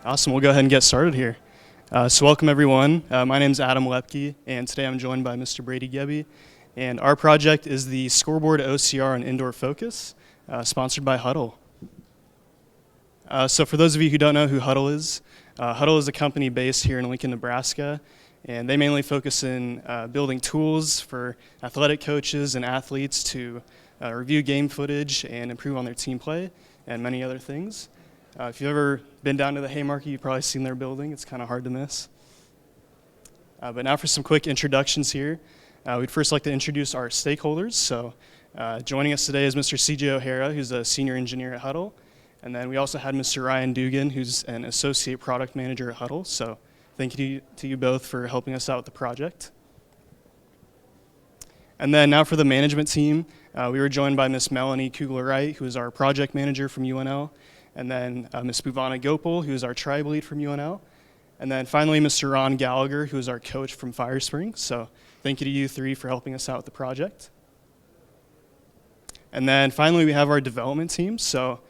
Awesome. We'll go ahead and get started here. So welcome, everyone. My name is Adam Lepke, and today I'm joined by Mr. Brady Gebbe. And our project is the Scoreboard OCR and Indoor Focus, sponsored by Hudl. So for those of you who don't know who Hudl is a company based here in Lincoln, Nebraska, and they mainly focus in building tools for athletic coaches and athletes to review game footage and improve on their team play and many other things. If you've ever been down to the Haymarket, you've probably seen their building. It's kind of hard to miss. But now for some quick introductions here. We'd first like to introduce our stakeholders. So joining us today is Mr. C.J. O'Hara, who's a senior engineer at Hudl. And then we also had Mr. Ryan Dugan, who's an associate product manager at Hudl. So thank you to you both for helping us out with the project. And then now for the management team, we were joined by Ms. Melanie Kugler-Wright, who is our project manager from UNL. And then Ms. Bhuvana Gopal, who is our tribe lead from UNL. And then finally, Mr. Ron Gallagher, who is our coach from Firespring. So thank you to you three for helping us out with the project. And then finally, we have our development team. So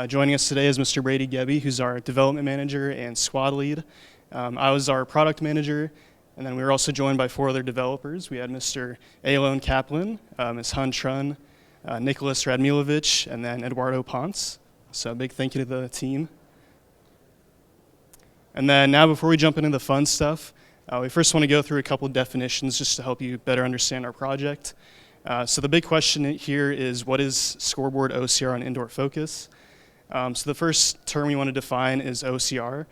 joining us today is Mr. Brady Gebbe, who's our development manager and squad lead. I was our product manager. And then we were also joined by 4 other developers. We had Mr. Alon Kaplan, Ms. Hun Trun, Nicholas Radmilovic, and then Eduardo Ponce. So a big thank you to the team. And then now before we jump into the fun stuff, we first want to go through a couple of definitions just to help you better understand our project. So the big question here is, what is Scoreboard OCR and Indoor Focus? So the first term we want to define is OCR.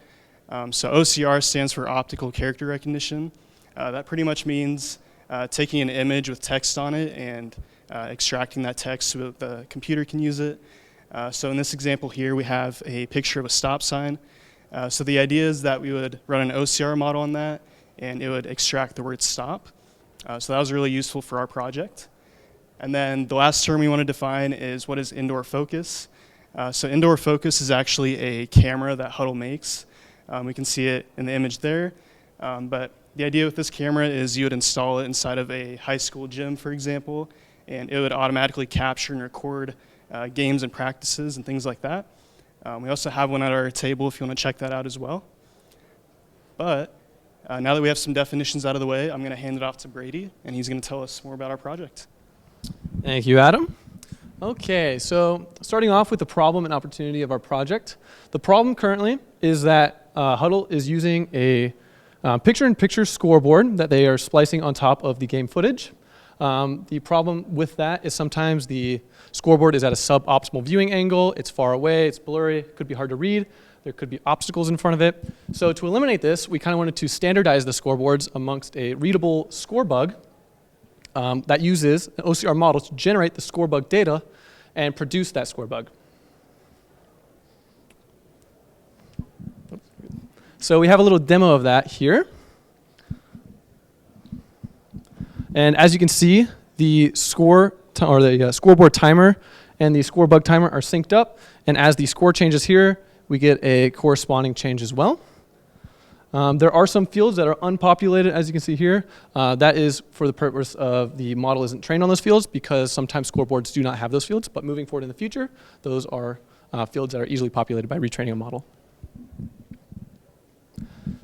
So OCR stands for optical character recognition. That pretty much means taking an image with text on it and extracting that text so that the computer can use it. So in this example here, we have a picture of a stop sign. So the idea is that we would run an OCR model on that, and it would extract the word stop. So that was really useful for our project. And then the last term we want to define is, what is indoor focus? So indoor focus is actually a camera that Hudl makes. We can see it in the image there. But the idea with this camera is you would install it inside of a high school gym, for example, and it would automatically capture and record games and practices and things like that. We also have one at our table if you want to check that out as well. But now that we have some definitions out of the way, I'm going to hand it off to Brady, and he's going to tell us more about our project. Thank you, Adam. Okay, so starting off with the problem and opportunity of our project. The problem currently is that Hudl is using a picture-in-picture scoreboard that they are splicing on top of the game footage. The problem with that is sometimes the scoreboard is at a suboptimal viewing angle, it's far away, it's blurry, it could be hard to read, there could be obstacles in front of it. So to eliminate this, we kind of wanted to standardize the scoreboards amongst a readable scorebug that uses an OCR model to generate the scorebug data and produce that scorebug. So we have a little demo of that here. And as you can see, the scoreboard timer and the scorebug timer are synced up. And as the score changes here, we get a corresponding change as well. There are some fields that are unpopulated, as you can see here. That is for the purpose of the model isn't trained on those fields, because sometimes scoreboards do not have those fields. But moving forward in the future, those are fields that are easily populated by retraining a model.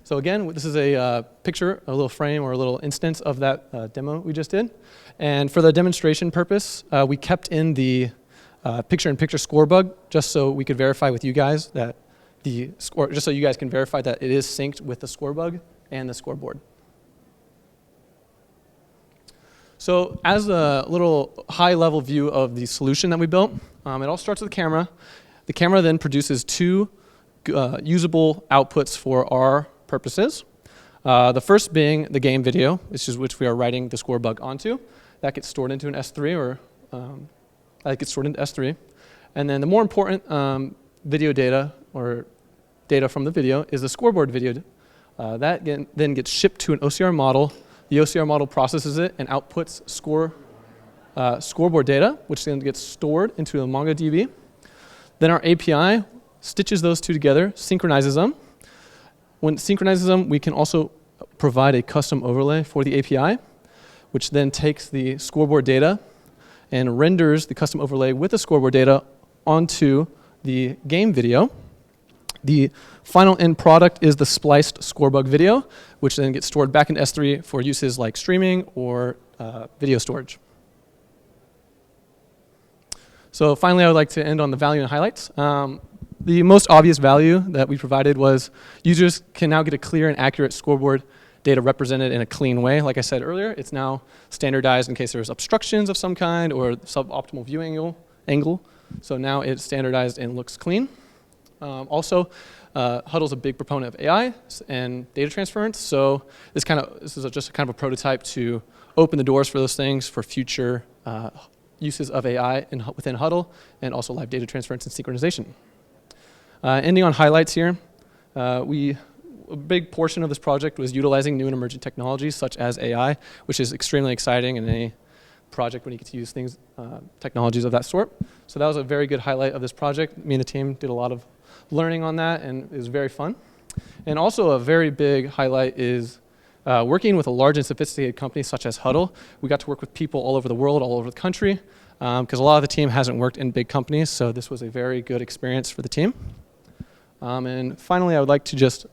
So again, this is a picture, a little frame or a little instance of that demo we just did. And for the demonstration purpose, we kept in the picture-in-picture scorebug just so we could verify with you guys that just so you guys can verify that it is synced with the scorebug and the scoreboard. So as a little high-level view of the solution that we built, it all starts with the camera. The camera then produces 2 usable outputs for our purposes. The first being the game video, which we are writing the scorebug onto. That gets stored into an S3, And then the more important video data, or data from the video, is the scoreboard video. That then gets shipped to an OCR model. The OCR model processes it and outputs scoreboard data, which then gets stored into a MongoDB. Then our API stitches those 2 together, synchronizes them. When it synchronizes them, we can also provide a custom overlay for the API, which then takes the scoreboard data and renders the custom overlay with the scoreboard data onto the game video. The final end product is the spliced scorebug video, which then gets stored back in S3 for uses like streaming or video storage. So finally, I would like to end on the value and highlights. The most obvious value that we provided was users can now get a clear and accurate scoreboard data represented in a clean way. Like I said earlier, it's now standardized in case there's obstructions of some kind or suboptimal viewing angle. So now it's standardized and looks clean. Also, Hudl's a big proponent of AI and data transference. So this is just kind of a prototype to open the doors for those things for future uses of AI within Hudl and also live data transference and synchronization. Ending on highlights here, a big portion of this project was utilizing new and emerging technologies such as AI, which is extremely exciting in any project when you get to use technologies of that sort. So that was a very good highlight of this project. Me and the team did a lot of learning on that, and it was very fun. And also a very big highlight is working with a large and sophisticated company such as Hudl. We got to work with people all over the world, all over the country, because a lot of the team hasn't worked in big companies, so this was a very good experience for the team. And finally, I would like to just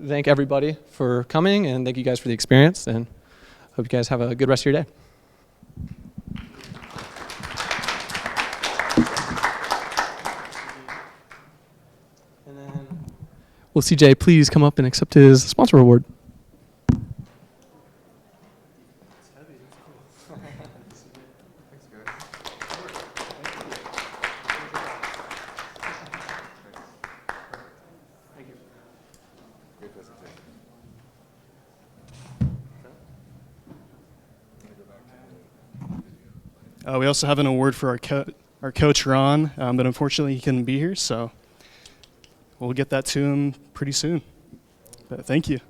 thank everybody for coming, and thank you guys for the experience, and hope you guys have a good rest of your day. And then will CJ please come up and accept his sponsor award? We also have an award for our coach, Ron, but unfortunately he couldn't be here, so we'll get that to him pretty soon. But thank you.